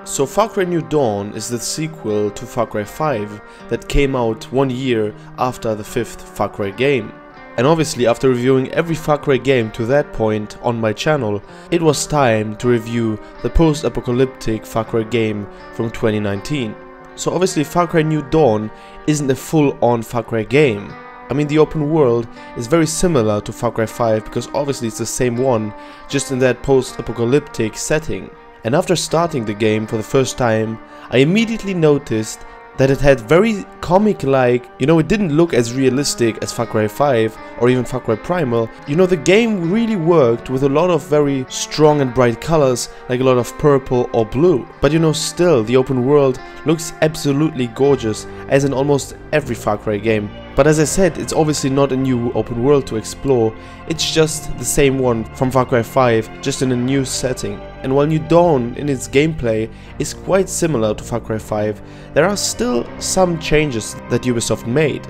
So Far Cry New Dawn is the sequel to Far Cry 5 that came out 1 year after the 5th Far Cry game. And obviously after reviewing every Far Cry game to that point on my channel, it was time to review the post-apocalyptic Far Cry game from 2019. So obviously Far Cry New Dawn isn't a full-on Far Cry game. I mean, the open world is very similar to Far Cry 5 because obviously it's the same one, just in that post-apocalyptic setting. And after starting the game for the first time, I immediately noticed that it had very comic-like, it didn't look as realistic as Far Cry 5 or even Far Cry Primal. The game really worked with a lot of very strong and bright colors, like a lot of purple or blue. But still, the open world looks absolutely gorgeous, as in almost every Far Cry game. But as I said, it's obviously not a new open world to explore, it's just the same one from Far Cry 5, just in a new setting. And while New Dawn in its gameplay is quite similar to Far Cry 5, there are still some changes that Ubisoft made.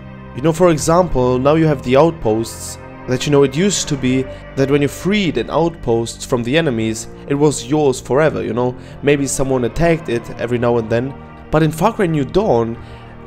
For example, now you have the outposts, that it used to be that when you freed an outpost from the enemies, it was yours forever, maybe someone attacked it every now and then. But in Far Cry New Dawn,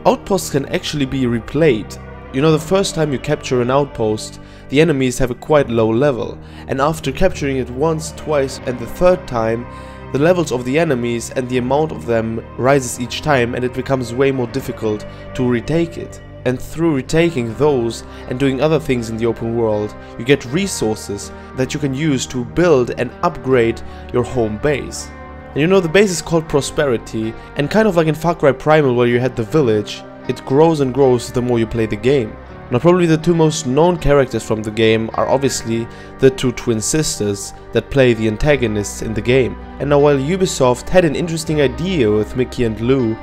outposts can actually be replayed. The first time you capture an outpost, the enemies have a quite low level, and after capturing it once, twice and the third time, the levels of the enemies and the amount of them rises each time, and it becomes way more difficult to retake it. And through retaking those and doing other things in the open world, you get resources that you can use to build and upgrade your home base. And the base is called Prosperity, and kind of like in Far Cry Primal where you had the village, it grows and grows the more you play the game. Now probably the two most known characters from the game are obviously the two twin sisters that play the antagonists in the game. And now while Ubisoft had an interesting idea with Mickey and Lou,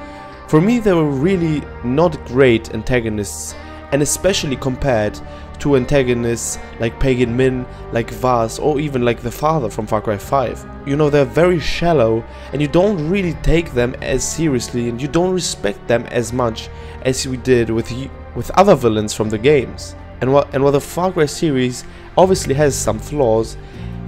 for me they were really not great antagonists, and especially compared to antagonists like Pagan Min, like Vaz, or even like the father from Far Cry 5. They're very shallow, and you don't really take them as seriously, and you don't respect them as much as we did with other villains from the games. And while the Far Cry series obviously has some flaws,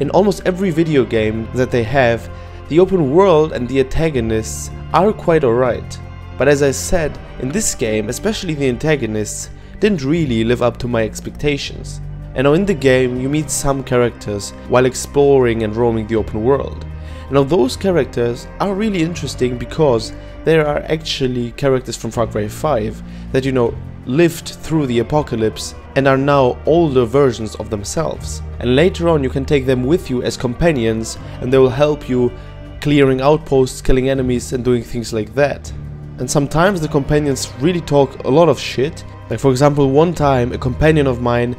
in almost every video game that they have, the open world and the antagonists are quite alright. But as I said, in this game, especially the antagonists, didn't really live up to my expectations. And now in the game you meet some characters while exploring and roaming the open world. And now those characters are really interesting because there are actually characters from Far Cry 5 that lived through the apocalypse and are now older versions of themselves. And later on you can take them with you as companions, and they will help you clearing outposts, killing enemies and doing things like that. And sometimes the companions really talk a lot of shit. Like for example, one time a companion of mine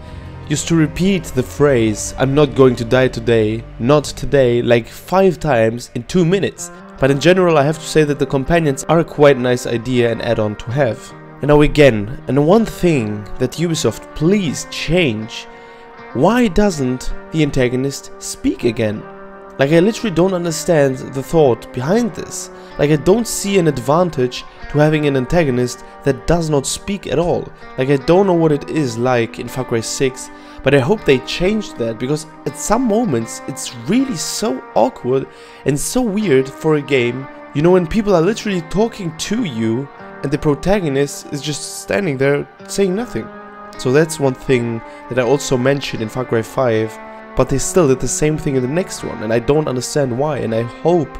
used to repeat the phrase "I'm not going to die today, not today" like 5 times in 2 minutes. But in general I have to say that the companions are a quite nice idea and add-on to have. And now again, and one thing that Ubisoft please change, why doesn't the antagonist speak again? Like I literally don't understand the thought behind this. Like I don't see an advantage to having an antagonist that does not speak at all. Like I don't know what it is like in Far Cry 6, but I hope they change that, because at some moments it's really so awkward and so weird for a game, when people are literally talking to you and the protagonist is just standing there saying nothing. So that's one thing that I also mentioned in Far Cry 5, but they still did the same thing in the next one, and I don't understand why, and I hope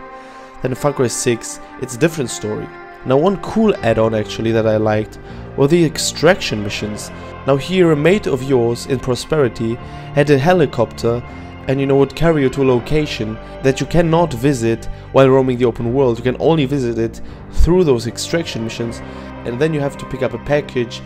that in Far Cry 6 it's a different story. Now one cool add-on actually that I liked were the extraction missions. Now here a mate of yours in Prosperity had a helicopter and would carry you to a location that you cannot visit while roaming the open world. You can only visit it through those extraction missions, and then you have to pick up a package,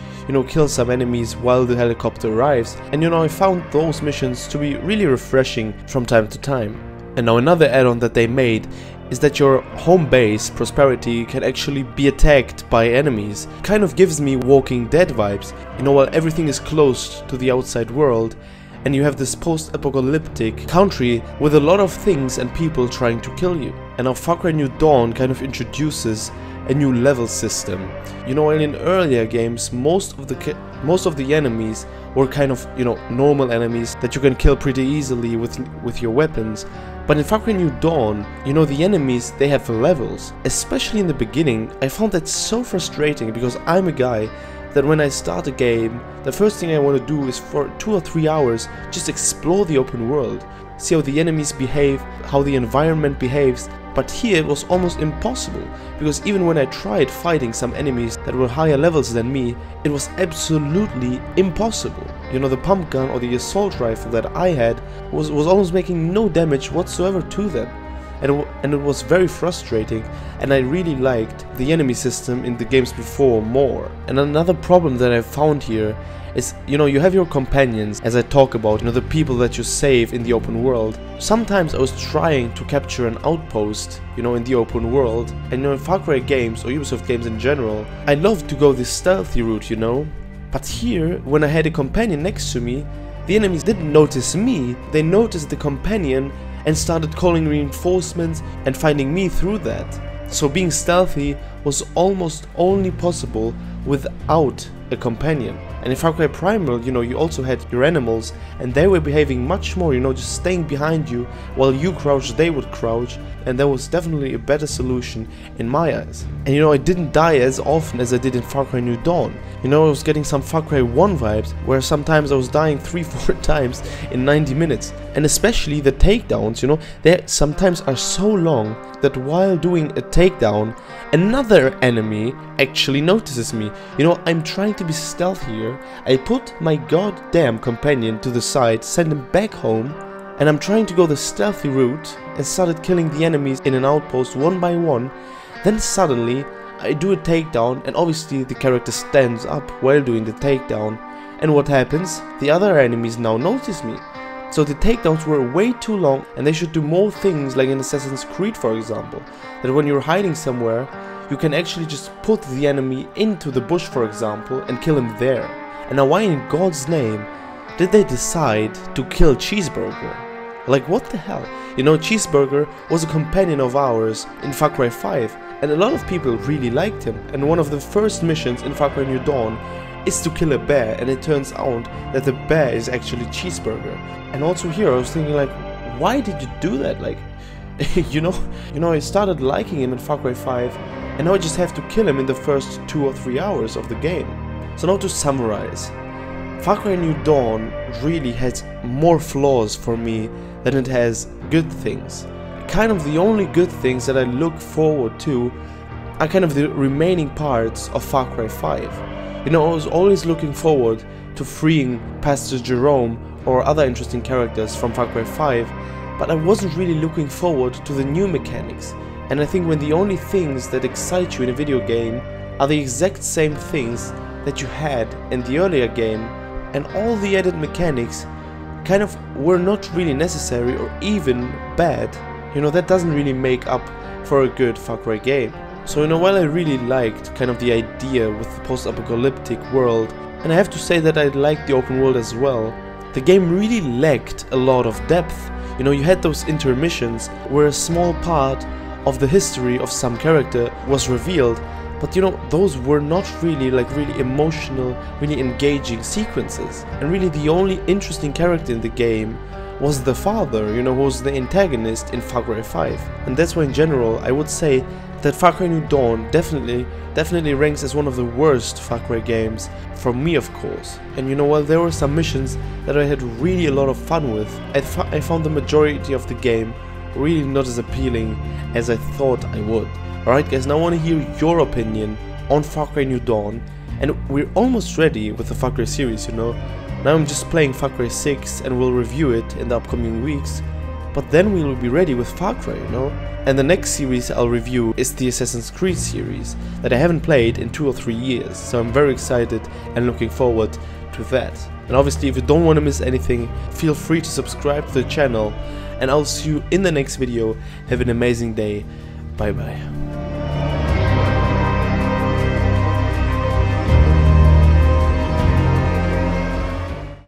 kill some enemies while the helicopter arrives. And I found those missions to be really refreshing from time to time. And now another add-on that they made is that your home base, Prosperity, can actually be attacked by enemies. Kind of gives me Walking Dead vibes, while everything is closed to the outside world, and you have this post-apocalyptic country with a lot of things and people trying to kill you. And now Far Cry New Dawn kind of introduces a new level system. In earlier games most of the enemies were kind of, you know, normal enemies that you can kill pretty easily with your weapons. But in Far Cry New Dawn, you know, the enemies, they have levels. Especially in the beginning, I found that so frustrating because I'm a guy that when I start a game, the first thing I want to do is for 2 or 3 hours just explore the open world, see how the enemies behave, how the environment behaves. But here it was almost impossible, because even when I tried fighting some enemies that were higher levels than me, it was absolutely impossible. You know, the pump gun or the assault rifle that I had was almost making no damage whatsoever to them. And it was very frustrating, and I really liked the enemy system in the games before more. And another problem that I found here is, you know, you have your companions, as I talk about, you know, the people that you save in the open world. Sometimes I was trying to capture an outpost, you know, in the open world, and you know, in Far Cry games or Ubisoft games in general, I love to go this stealthy route, you know. But here, when I had a companion next to me, the enemies didn't notice me, they noticed the companion and started calling reinforcements and finding me through that. So being stealthy was almost only possible without a companion. And in Far Cry Primal, you know, you also had your animals, and they were behaving much more, you know, just staying behind you. While you crouched, they would crouch, and that was definitely a better solution in my eyes. And you know, I didn't die as often as I did in Far Cry New Dawn. You know, I was getting some Far Cry 1 vibes, where sometimes I was dying 3-4 times in 90 minutes. And especially the takedowns, you know, they sometimes are so long that while doing a takedown, another enemy actually notices me. You know, I'm trying to be stealthy here. I put my goddamn companion to the side, send him back home, and I'm trying to go the stealthy route and started killing the enemies in an outpost one by one. Then suddenly I do a takedown, and obviously the character stands up while doing the takedown. And what happens? The other enemies now notice me. So the takedowns were way too long, and they should do more things like in Assassin's Creed, for example, that when you're hiding somewhere, you can actually just put the enemy into the bush, for example, and kill him there. And now why in God's name did they decide to kill Cheeseburger? Like, what the hell? You know, Cheeseburger was a companion of ours in Far Cry 5, and a lot of people really liked him. And one of the first missions in Far Cry New Dawn is to kill a bear, and it turns out that the bear is actually Cheeseburger. And also here I was thinking, like, why did you do that? Like, you know, I started liking him in Far Cry 5, and now I just have to kill him in the first 2 or 3 hours of the game. So now to summarize, Far Cry New Dawn really has more flaws for me than it has good things. Kind of the only good things that I look forward to are kind of the remaining parts of Far Cry 5. You know, I was always looking forward to freeing Pastor Jerome or other interesting characters from Far Cry 5, but I wasn't really looking forward to the new mechanics. And I think when the only things that excite you in a video game are the exact same things that you had in the earlier game, and all the added mechanics kind of were not really necessary or even bad, you know, that doesn't really make up for a good Far Cry game. So, you know, while I really liked kind of the idea with the post-apocalyptic world, and I have to say that I liked the open world as well, the game really lacked a lot of depth. You know, you had those intermissions where a small part of the history of some character was revealed, but you know, those were not really really emotional, really engaging sequences. And really the only interesting character in the game was the father, you know, who was the antagonist in Far Cry 5. And that's why in general I would say that Far Cry New Dawn definitely ranks as one of the worst Far Cry games, for me of course. And you know, while there were some missions that I had really a lot of fun with, I found the majority of the game really not as appealing as I thought I would. Alright guys, now I want to hear your opinion on Far Cry New Dawn, and we're almost ready with the Far Cry series, you know. Now I'm just playing Far Cry 6 and we'll review it in the upcoming weeks, but then we will be ready with Far Cry, you know. And the next series I'll review is the Assassin's Creed series that I haven't played in 2 or 3 years, so I'm very excited and looking forward to that. And obviously if you don't want to miss anything, feel free to subscribe to the channel, and I'll see you in the next video. Have an amazing day. Bye bye.